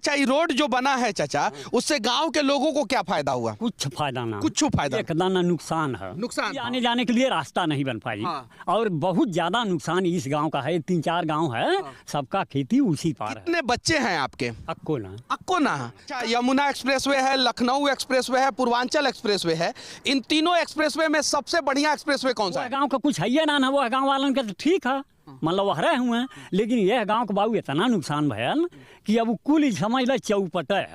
अच्छा, ये रोड जो बना है चाचा, उससे गांव के लोगों को क्या फायदा हुआ? कुछ फायदा ना, कुछ फायदा, एक दाना नुकसान है। नुकसान, आने जाने के लिए रास्ता नहीं बन पाई। और बहुत ज्यादा नुकसान इस गांव का है। 3-4 गांव है, सबका खेती उसी पार है। कितने बच्चे हैं आपके? अक्को ना। अच्छा, यमुना एक्सप्रेसवे है, लखनऊ एक्सप्रेसवे है, पूर्वांचल एक्सप्रेसवे है। इन तीनों एक्सप्रेसवे में सबसे बढ़िया एक्सप्रेसवे कौन सा है? गाँव का कुछ है ना, वो गाँव वालों का तो ठीक है, मतलब वह रहे हुए हैं। लेकिन यह गांव के बाबू इतना नुकसान भयल कि अब कुल समझ लो चौपट है।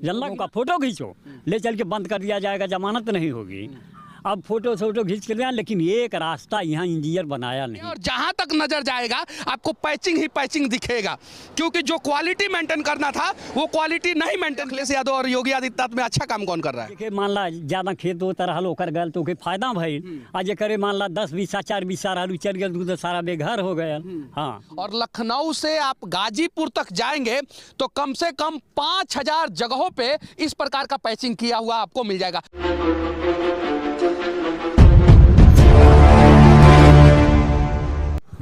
जनला का फोटो खींचो, ले चल के बंद कर दिया जाएगा, जमानत नहीं होगी। अब फोटो खींच के लिया, लेकिन एक रास्ता यहाँ इंजीनियर बनाया नहीं। और जहां तक नजर जाएगा आपको पैचिंग ही पैचिंग दिखेगा, क्योंकि जो क्वालिटी मेंटेन करना था वो क्वालिटी नहीं मेंटेन। अखिलेश यादव और योगी आदित्यनाथ में अच्छा काम कौन कर रहा है? मान ला ज्यादा खेत होता रहा होकर गल तो फायदा भइल। आज करे मान ला 10 बीसा 4 बीसा रहलू चल गया तो सारा बेघर हो गया। हाँ, और लखनऊ से आप गाजीपुर तक जाएंगे तो कम से कम 5000 जगहों पे इस प्रकार का पैचिंग किया हुआ आपको मिल जाएगा।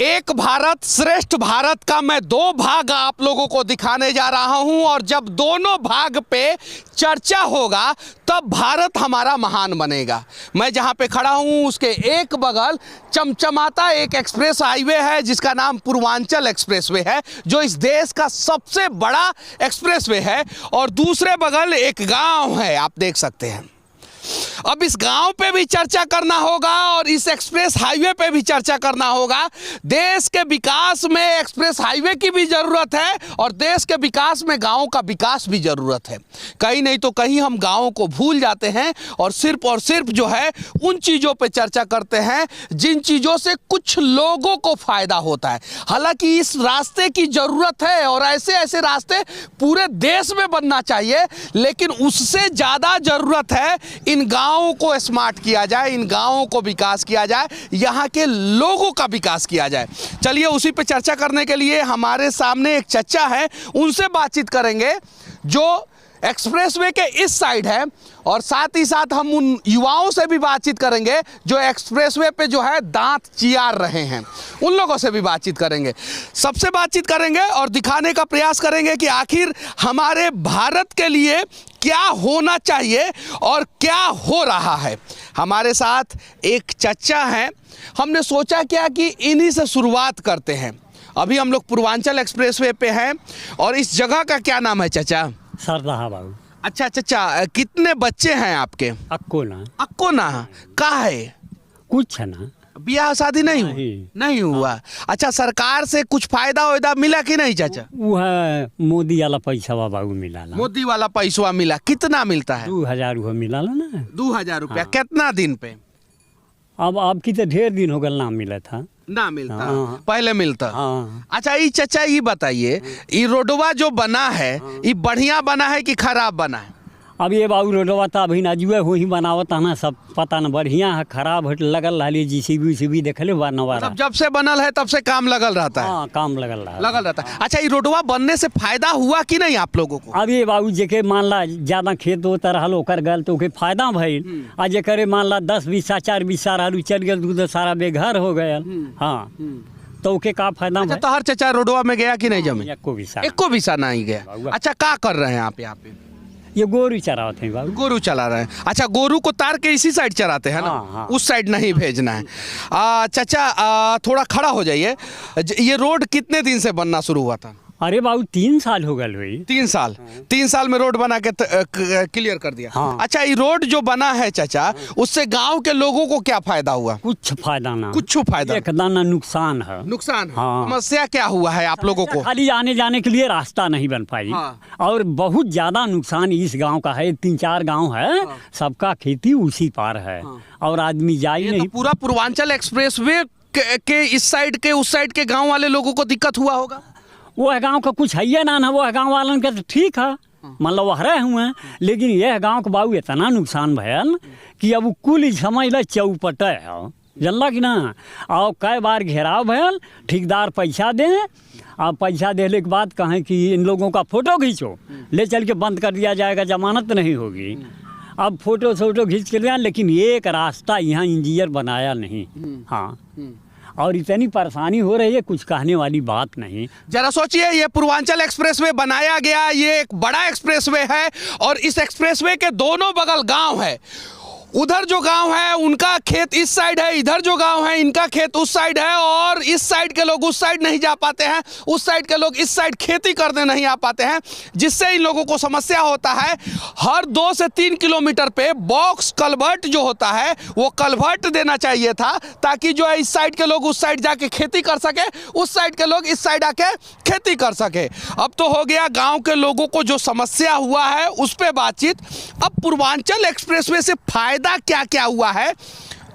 एक भारत श्रेष्ठ भारत का मैं 2 भाग आप लोगों को दिखाने जा रहा हूं, और जब दोनों भाग पे चर्चा होगा तब भारत हमारा महान बनेगा। मैं जहां पे खड़ा हूं उसके एक बगल चमचमाता एक एक्सप्रेस हाईवे है जिसका नाम पूर्वांचल एक्सप्रेसवे है, जो इस देश का सबसे बड़ा एक्सप्रेसवे है। और दूसरे बगल एक गांव है, आप देख सकते हैं। अब इस गांव पे भी चर्चा करना होगा और इस एक्सप्रेस हाईवे पे भी चर्चा करना होगा। देश के विकास में एक्सप्रेस हाईवे की भी जरूरत है और देश के विकास में गांव का विकास भी जरूरत है। कहीं नहीं तो कहीं हम गांव को भूल जाते हैं और सिर्फ जो है उन चीजों पे चर्चा करते हैं जिन चीजों से कुछ लोगों को फायदा होता है। हालांकि इस रास्ते की जरूरत है और ऐसे रास्ते पूरे देश में बनना चाहिए, लेकिन उससे ज्यादा जरूरत है इन गांवों को स्मार्ट किया जाए, इन गांवों को विकास किया जाए, यहाँ के लोगों का विकास किया जाए। चलिए उसी पे चर्चा करने के लिए हमारे सामने एक चचा है, उनसे बातचीत करेंगे जो एक्सप्रेसवे के इस साइड है, और साथ ही साथ हम उन युवाओं से भी बातचीत करेंगे जो एक्सप्रेसवे पे जो है दांत चियार रहे हैं, उन लोगों से भी बातचीत करेंगे। सबसे बातचीत करेंगे और दिखाने का प्रयास करेंगे कि आखिर हमारे भारत के लिए क्या होना चाहिए और क्या हो रहा है। हमारे साथ एक चचा हैं, हमने सोचा क्या कि इन्हीं से शुरुआत करते हैं। अभी हम लोग पूर्वांचल एक्सप्रेसवे पे हैं और इस जगह का क्या नाम है चाचा? सरदाहा बाबू। अच्छा चाचा, कितने बच्चे हैं आपके? अक्को ना का है? कुछ है ना, ब्याह शादी नहीं हुआ। अच्छा, सरकार से कुछ फायदा मिला कि नहीं चाचा? वो है मोदी वाला पैसा बाबू मिला। मोदी वाला पैसा मिला, कितना मिलता है? 2000 मिला ना। 2000 रुपया। कितना दिन पे? अब आपकी तो ढेर दिन हो गया ना मिला था। ना मिलता, पहले मिलता। हाँ। अच्छा, ये चाचा ये बताइए, ये रोडवा जो बना है ये बढ़िया बना है कि खराब बना है? अब ये बाबू रोडवा तो अभी नजुए हो ही बनावत है ना, सब पता न बढ़िया है खराब है लगल रही। जीसीबी देख ले मतलब जब से बनल है तब से काम लगल रहता है। हाँ, काम लगल रहता है। अच्छा, ये रोडवा बनने से फायदा हुआ कि नहीं आप लोगों को? अब ये बाबू जेके मान ला ज्यादा खेत होता रहा ओकर गल तो फायदा भइल। आज जेकरे मान ला 10 बीसा 4 बीसा रहलू चल गया तो सारा बेघर हो गया। हाँ, तो के का फायदा? अच्छा, तो हर चचा रोडवा में गया कि नहीं जमीन? एको बीसा नहीं गया। अच्छा, क्या कर रहे हैं आप यहाँ पे? ये गोरू चराते हैं बाबू। गोरू चला रहे हैं। अच्छा, गोरू को तार के इसी साइड चराते हैं ना? हाँ। उस साइड नहीं भेजना है। चाचा थोड़ा खड़ा हो जाइए। ये रोड कितने दिन से बनना शुरू हुआ था? अरे बाबू 3 साल हो गए हुई। 3 साल में रोड बना के क्लियर कर दिया। हाँ। अच्छा, ये रोड जो बना है चाचा, उससे गांव के लोगों को क्या फायदा हुआ? कुछ फायदा ना, कुछ फायदा, एक दाना नुकसान है। नुकसान है। हाँ। समस्या क्या हुआ है आप लोगों को? खाली आने जाने के लिए रास्ता नहीं बन पाई। हाँ। और बहुत ज्यादा नुकसान इस गांव का है। 3-4 गांव है। हाँ। सबका खेती उसी पार है। हाँ। और आदमी जाए नहीं। तो पूरा पूर्वांचल एक्सप्रेसवे के इस साइड के उस साइड के गाँव वाले लोगों को दिक्कत हुआ होगा। वो गांव का कुछ है ना, वो गांव वालों का तो ठीक है, मतलब वह रहे हुए हैं। लेकिन यह गांव के बाबू इतना नुकसान भयल कि अब कुल समझ लो चौपट है। जानला कि ना। और कई बार घेराव भयल, ठेकेदार पैसा दें, और पैसा देने के बाद कहें कि इन लोगों का फोटो खींचो, ले चल के बंद कर दिया जाएगा, जमानत नहीं होगी। अब फोटो खींच के लिया, लेकिन एक रास्ता यहाँ इंजीनियर बनाया नहीं। हाँ, और इतनी परेशानी हो रही है, कुछ कहने वाली बात नहीं। जरा सोचिए, ये पूर्वांचल एक्सप्रेसवे बनाया गया, ये एक बड़ा एक्सप्रेसवे है और इस एक्सप्रेसवे के दोनों बगल गांव है। उधर जो गांव है उनका खेत इस साइड है, इधर जो गांव है इनका खेत उस साइड है, और इस साइड के लोग उस साइड नहीं जा पाते हैं, उस साइड के लोग इस साइड खेती करने नहीं आ पाते हैं, जिससे इन लोगों को समस्या होता है। हर 2 से 3 किलोमीटर पे बॉक्स कल्वर्ट जो होता है वो कल्वर्ट देना चाहिए था, ताकि जो है इस साइड के लोग उस साइड जाके खेती कर सके, उस साइड के लोग इस साइड आके खेती कर सके। अब तो हो गया गाँव के लोगों को जो समस्या हुआ है उस पर बातचीत। अब पूर्वांचल एक्सप्रेसवे से फायदा क्या क्या हुआ है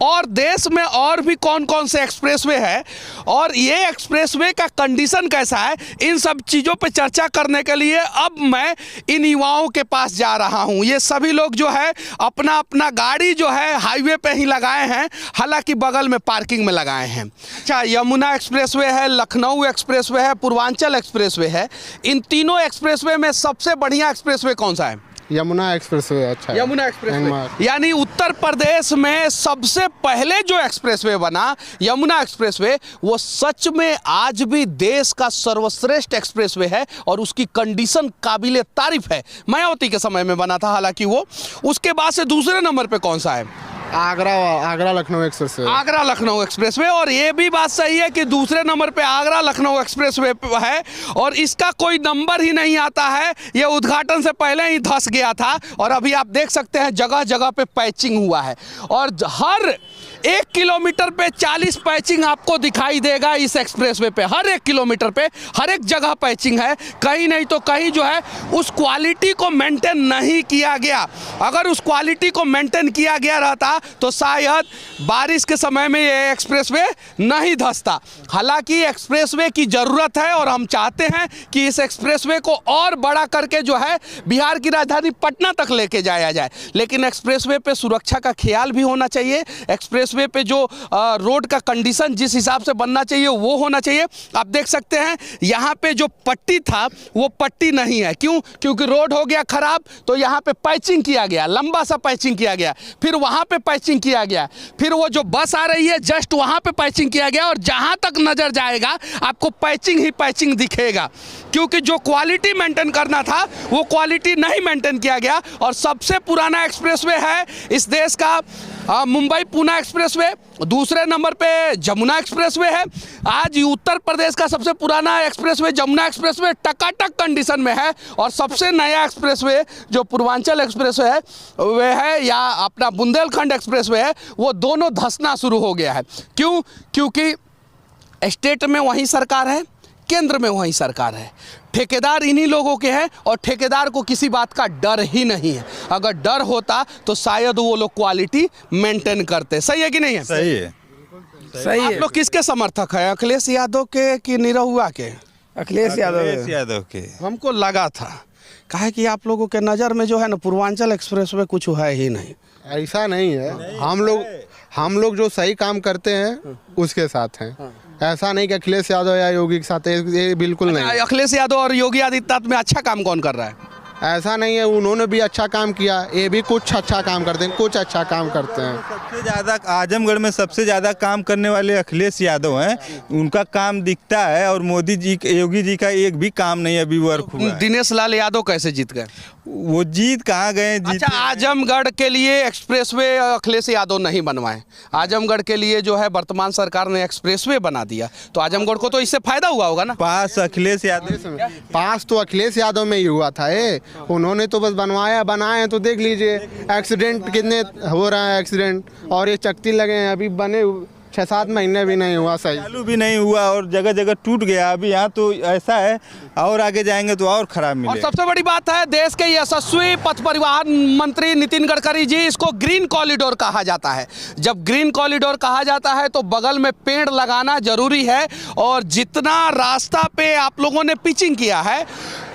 और देश में और भी कौन कौन से एक्सप्रेसवे है और ये एक्सप्रेसवे का कंडीशन कैसा है, इन सब चीज़ों पे चर्चा करने के लिए अब मैं इन युवाओं के पास जा रहा हूँ। ये सभी लोग जो है अपना अपना गाड़ी जो है हाईवे पे ही लगाए हैं, हालांकि बगल में पार्किंग में लगाए हैं। अच्छा, यमुना एक्सप्रेसवे है, लखनऊ एक्सप्रेसवे है, पूर्वांचल एक्सप्रेसवे है। इन तीनों एक्सप्रेसवे में सबसे बढ़िया एक्सप्रेसवे कौन सा है? यमुना एक्सप्रेसवे अच्छा है। यमुना एक्सप्रेसवे, यानी उत्तर प्रदेश में सबसे पहले जो एक्सप्रेसवे बना यमुना एक्सप्रेसवे, वो सच में आज भी देश का सर्वश्रेष्ठ एक्सप्रेसवे है और उसकी कंडीशन काबिले तारीफ है। मायावती के समय में बना था हालांकि वो। उसके बाद से दूसरे नंबर पे कौन सा है? आगरा लखनऊ एक्सप्रेसवे। आगरा लखनऊ एक्सप्रेसवे, और ये भी बात सही है कि दूसरे नंबर पे आगरा लखनऊ एक्सप्रेसवे है और इसका कोई नंबर ही नहीं आता है। ये उद्घाटन से पहले ही धंस गया था और अभी आप देख सकते हैं जगह जगह पे पैचिंग हुआ है और हर 1 किलोमीटर पे 40 पैचिंग आपको दिखाई देगा इस एक्सप्रेसवे पे। हर 1 किलोमीटर पे हर एक जगह पैचिंग है, कहीं नहीं तो कहीं जो है उस क्वालिटी को मेंटेन नहीं किया गया। अगर उस क्वालिटी को मेंटेन किया गया रहता तो शायद बारिश के समय में ये एक्सप्रेसवे नहीं धंसता। हालांकि एक्सप्रेसवे की ज़रूरत है और हम चाहते हैं कि इस एक्सप्रेसवे को और बड़ा करके जो है बिहार की राजधानी पटना तक लेके जाया जाए, लेकिन एक्सप्रेसवे पे सुरक्षा का ख्याल भी होना चाहिए। एक्सप्रेसवे पे जो रोड का कंडीशन जिस हिसाब से बनना चाहिए वो होना चाहिए। आप देख सकते हैं यहाँ पे जो पट्टी था वो पट्टी नहीं है। क्यों? क्योंकि रोड हो गया खराब, तो यहाँ पे पैचिंग किया गया, लंबा सा पैचिंग किया गया, फिर वहाँ पे पैचिंग किया गया, फिर वो जो बस आ रही है जस्ट वहाँ पे पैचिंग किया गया, और जहाँ तक नज़र जाएगा आपको पैचिंग ही पैचिंग दिखेगा, क्योंकि जो क्वालिटी मेंटेन करना था वो क्वालिटी नहीं मेंटेन किया गया। और सबसे पुराना एक्सप्रेसवे है इस देश का मुंबई पुणे एक्सप्रेसवे, दूसरे नंबर पे जमुना एक्सप्रेसवे है। आज उत्तर प्रदेश का सबसे पुराना एक्सप्रेसवे जमुना एक्सप्रेसवे टकाटक कंडीशन में है, और सबसे नया एक्सप्रेसवे जो पूर्वांचल एक्सप्रेसवे है वे है या अपना बुंदेलखंड एक्सप्रेसवे है, वो दोनों धंसना शुरू हो गया है। क्यों? क्योंकि स्टेट में वही सरकार है, केंद्र में वही सरकार है, ठेकेदार इन्हीं लोगों के हैं और ठेकेदार को किसी बात का डर ही नहीं है। अगर डर होता तो शायद वो लोग क्वालिटी मेंटेन करते। सही है कि नहीं है? सही है, सही आप है। लोग किसके समर्थक हैं, अखिलेश यादव के कि निरहुआ के? अखिलेश यादव के। हमको लगा था, कहा कि आप लोगों के नज़र में जो है ना पूर्वांचल एक्सप्रेस में कुछ है ही नहीं। ऐसा नहीं है, हम लोग जो सही काम करते हैं उसके साथ हैं। ऐसा नहीं कि अखिलेश यादव या योगी के साथ, ये बिल्कुल नहीं। अखिलेश यादव और योगी आदित्यनाथ में अच्छा काम कौन कर रहा है? ऐसा नहीं है, उन्होंने भी अच्छा काम किया, ये भी कुछ अच्छा काम करते हैं, कुछ अच्छा काम करते हैं। सबसे ज़्यादा आजमगढ़ में सबसे ज़्यादा काम करने वाले अखिलेश यादव हैं, उनका काम दिखता है, और मोदी जी योगी जी का एक भी काम नहीं अभी वर्क हुआ है। दिनेश लाल यादव कैसे जीत गए? वो जीत कहाँ गए? अच्छा, आजमगढ़ के लिए एक्सप्रेसवे अखिलेश यादव नहीं बनवाए, आजमगढ़ के लिए जो है वर्तमान सरकार ने एक्सप्रेसवे बना दिया, तो आजमगढ़ को तो इससे फायदा हुआ होगा ना? पास अखिलेश यादव, पास तो अखिलेश यादव में ही हुआ था ये, उन्होंने तो बस बनाए तो देख लीजिए एक्सीडेंट कितने हो रहा है एक्सीडेंट, और ये चकती लगे हैं, अभी बने 6-7 महीने भी नहीं हुआ, सही चालू भी नहीं हुआ और जगह जगह टूट गया। अभी यहाँ तो ऐसा है, और आगे जाएंगे तो और खराब और मिलेगा। सबसे बड़ी बात है, देश के यशस्वी पथ परिवहन मंत्री नितिन गडकरी जी, इसको ग्रीन कॉरिडोर कहा जाता है। जब ग्रीन कॉरिडोर कहा जाता है तो बगल में पेड़ लगाना जरूरी है, और जितना रास्ता पे आप लोगों ने पिचिंग किया है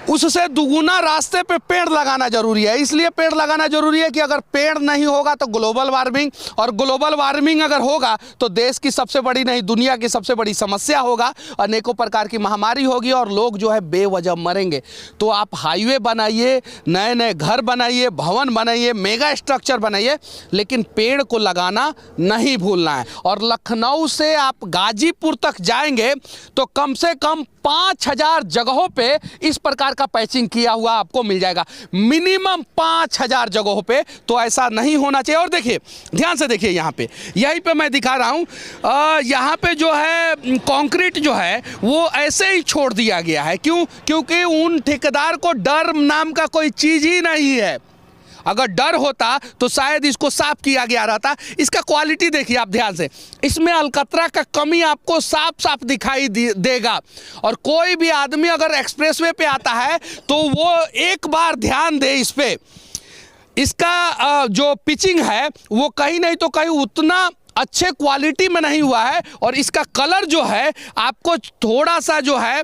उससे दुगुना रास्ते पे पेड़ लगाना जरूरी है। इसलिए पेड़ लगाना जरूरी है कि अगर पेड़ नहीं होगा तो ग्लोबल वार्मिंग, और ग्लोबल वार्मिंग अगर होगा तो देश की सबसे बड़ी नहीं दुनिया की सबसे बड़ी समस्या होगा, अनेकों प्रकार की महामारी होगी और लोग जो है बेवजह मरेंगे। तो आप हाईवे बनाइए, नए नए घर बनाइए, भवन बनाइए, मेगा स्ट्रक्चर बनाइए, लेकिन पेड़ को लगाना नहीं भूलना है। और लखनऊ से आप गाजीपुर तक जाएंगे तो कम से कम 5000 जगहों पे इस प्रकार का पैचिंग किया हुआ आपको मिल जाएगा, मिनिमम 5000 जगहों पे। तो ऐसा नहीं होना चाहिए। और देखिए, ध्यान से देखिए, यहाँ पे यहीं पे मैं दिखा रहा हूँ, यहाँ पे जो है कंक्रीट जो है वो ऐसे ही छोड़ दिया गया है। क्यों? क्योंकि उन ठेकेदार को डर नाम का कोई चीज़ ही नहीं है। अगर डर होता तो शायद इसको साफ किया गया रहता। इसका क्वालिटी देखिए आप ध्यान से, इसमें अलकतरा का कमी आपको साफ साफ दिखाई देगा। और कोई भी आदमी अगर एक्सप्रेसवे पे आता है तो वो एक बार ध्यान दे इस पे, इसका जो पिचिंग है वो कहीं नहीं तो कहीं उतना अच्छे क्वालिटी में नहीं हुआ है। और इसका कलर जो है आपको थोड़ा सा जो है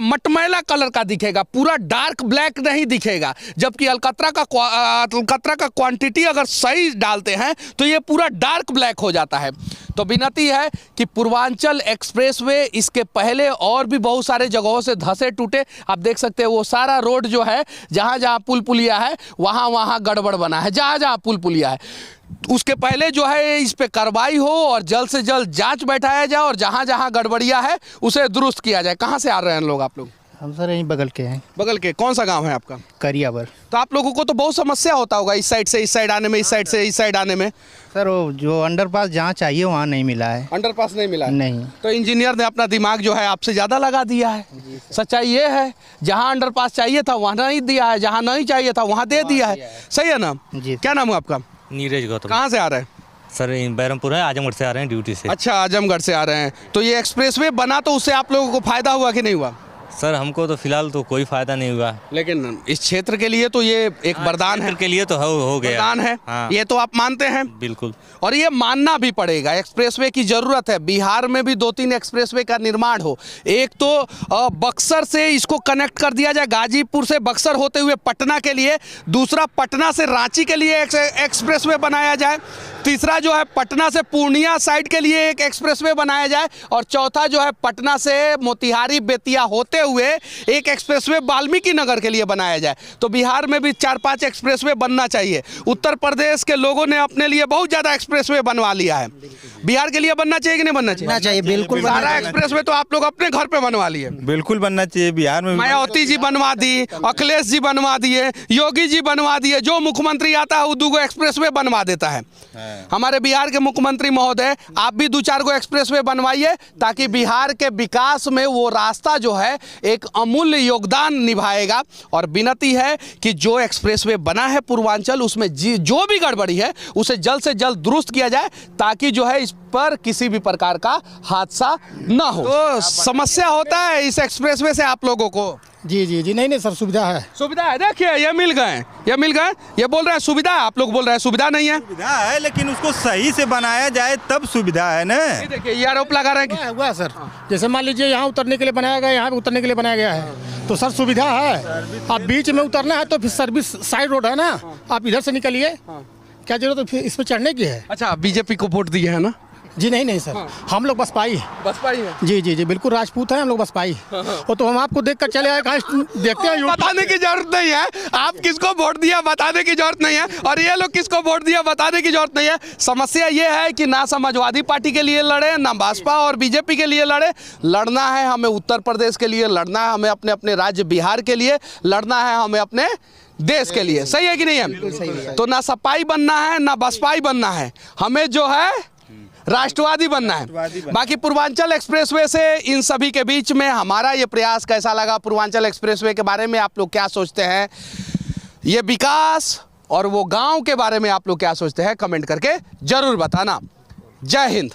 मटमैला कलर का दिखेगा, पूरा डार्क ब्लैक नहीं दिखेगा। जबकि अलकतरा का क्वांटिटी अगर सही डालते हैं तो ये पूरा डार्क ब्लैक हो जाता है। तो विनती है कि पूर्वांचल एक्सप्रेसवे इसके पहले और भी बहुत सारे जगहों से धंसे टूटे। आप देख सकते हैं वो सारा रोड जो है, जहाँ जहाँ पुल पुलिया है वहाँ वहाँ गड़बड़ बना है, जहाँ जहाँ पुल पुलिया है। उसके पहले जो है इस पे कार्रवाई हो और जल्द से जल्द जांच बैठाया जाए और जहां जहां गड़बड़िया है उसे दुरुस्त किया जाए। कहां से आ रहे हैं लोग आप लोग? हम सर यहीं बगल के हैं। बगल के? कौन सा गांव है आपका? करियावर। तो आप लोगों को तो बहुत समस्या होता होगा इस साइड से इस साइड आने में, इस साइड से इस साइड आने में। सर वो जो अंडरपास जहाँ चाहिए वहाँ नहीं मिला है। अंडरपास नहीं मिला? नहीं। तो इंजीनियर ने अपना दिमाग जो है आपसे ज़्यादा लगा दिया है। सच्चाई ये है, जहाँ अंडरपास चाहिए था वहाँ नहीं दिया है, जहाँ नहीं चाहिए था वहाँ दे दिया है। सही है ना? जी। क्या नाम है आपका? नीरज गौतम। कहाँ से आ रहे हैं? सर बैरमपुर है, आजमगढ़ से आ रहे हैं ड्यूटी से। अच्छा, आजमगढ़ से आ रहे हैं। तो ये एक्सप्रेसवे बना तो उससे आप लोगों को फायदा हुआ कि नहीं हुआ? सर हमको तो फिलहाल तो कोई फायदा नहीं हुआ, लेकिन इस क्षेत्र के लिए तो ये एक वरदान है। क्षेत्र के लिए तो हो गया, वरदान है। हाँ। ये तो आप मानते हैं? बिल्कुल। और ये मानना भी पड़ेगा, एक्सप्रेसवे की जरूरत है। बिहार में भी 2-3 एक्सप्रेसवे का निर्माण हो। एक तो बक्सर से इसको कनेक्ट कर दिया जाए, गाजीपुर से बक्सर होते हुए पटना के लिए। दूसरा, पटना से रांची के लिए एक एक्सप्रेसवे बनाया जाए। तीसरा जो है पटना से पूर्णिया साइड के लिए एक एक्सप्रेसवे बनाया जाए। और चौथा जो है पटना से मोतिहारी बेतिया होते हुए एक एक्सप्रेसवे वाल्मीकि नगर के लिए बनाया जाए। तो बिहार में भी 4-5 एक्सप्रेसवे बनना चाहिए। उत्तर प्रदेश के लोगों ने अपने लिए बहुत ज़्यादा एक्सप्रेसवे बनवा लिया है। बिहार के लिए बनना चाहिए कि नहीं बनना चाहिए? बिल्कुल। सारा एक्सप्रेसवे तो आप लोग अपने घर पे बनवा लिए। बिल्कुल बनना चाहिए। बिहार में मायावती जी बनवा दी, अखिलेश जी बनवा दिए, योगी जी बनवा दिए। जो मुख्यमंत्री आता है वो 2 एक्सप्रेसवे बनवा देता है। हमारे बिहार के मुख्यमंत्री महोदय, आप भी 2-4 एक्सप्रेसवे बनवाइए ताकि बिहार के विकास में वो रास्ता जो है एक अमूल्य योगदान निभाएगा। और विनती है कि जो एक्सप्रेसवे बना है पूर्वांचल, उसमें जो भी गड़बड़ी है उसे जल्द से जल्द दुरुस्त किया जाए ताकि जो है इस पर किसी भी प्रकार का हादसा ना हो। तो समस्या होता है इस एक्सप्रेसवे से आप लोगों को? जी जी जी, नहीं सर, सुविधा है। सुविधा है। देखिए ये मिल गए, ये बोल रहे हैं सुविधा है, आप लोग बोल रहे हैं सुविधा नहीं है। सुविधा है लेकिन उसको सही से बनाया जाए तब सुविधा है ना। देखिए ये आरोप लगा रहे हैं हुआ है सर, जैसे मान लीजिए यहाँ उतरने के लिए बनाया गया, यहाँ पे उतरने के लिए बनाया गया है, तो सर सुविधा है। अब बीच में उतरना है तो फिर सर्विस साइड रोड है ना, आप इधर से निकलिए, क्या जरूरत है फिर इस पर चढ़ने की है? अच्छा, बीजेपी को वोट दिए है ना? जी नहीं सर, हम लोग बसपा ही है। जी जी जी, बिल्कुल राजपूत हैं हम लोग, बसपा ही। वो तो हम आपको देख कर चले आए, देखते हैं। बताने की जरूरत नहीं है आप किसको वोट दिया, बताने की जरूरत नहीं है। और ये लोग किसको वोट दिया, बताने की जरूरत नहीं है। समस्या ये है कि ना समाजवादी पार्टी के लिए लड़े, ना भाजपा और बीजेपी के लिए लड़े। लड़ना है हमें उत्तर प्रदेश के लिए, लड़ना है हमें अपने अपने राज्य बिहार के लिए, लड़ना है हमें अपने देश के लिए। सही है कि नहीं है? तो ना सपाई बनना है ना बसपाई बनना है, हमें जो है राष्ट्रवादी बनना है। बाकी पूर्वांचल एक्सप्रेसवे से इन सभी के बीच में हमारा ये प्रयास कैसा लगा, पूर्वांचल एक्सप्रेसवे के बारे में आप लोग क्या सोचते हैं, ये विकास और वो गांव के बारे में आप लोग क्या सोचते हैं, कमेंट करके जरूर बताना। जय हिंद।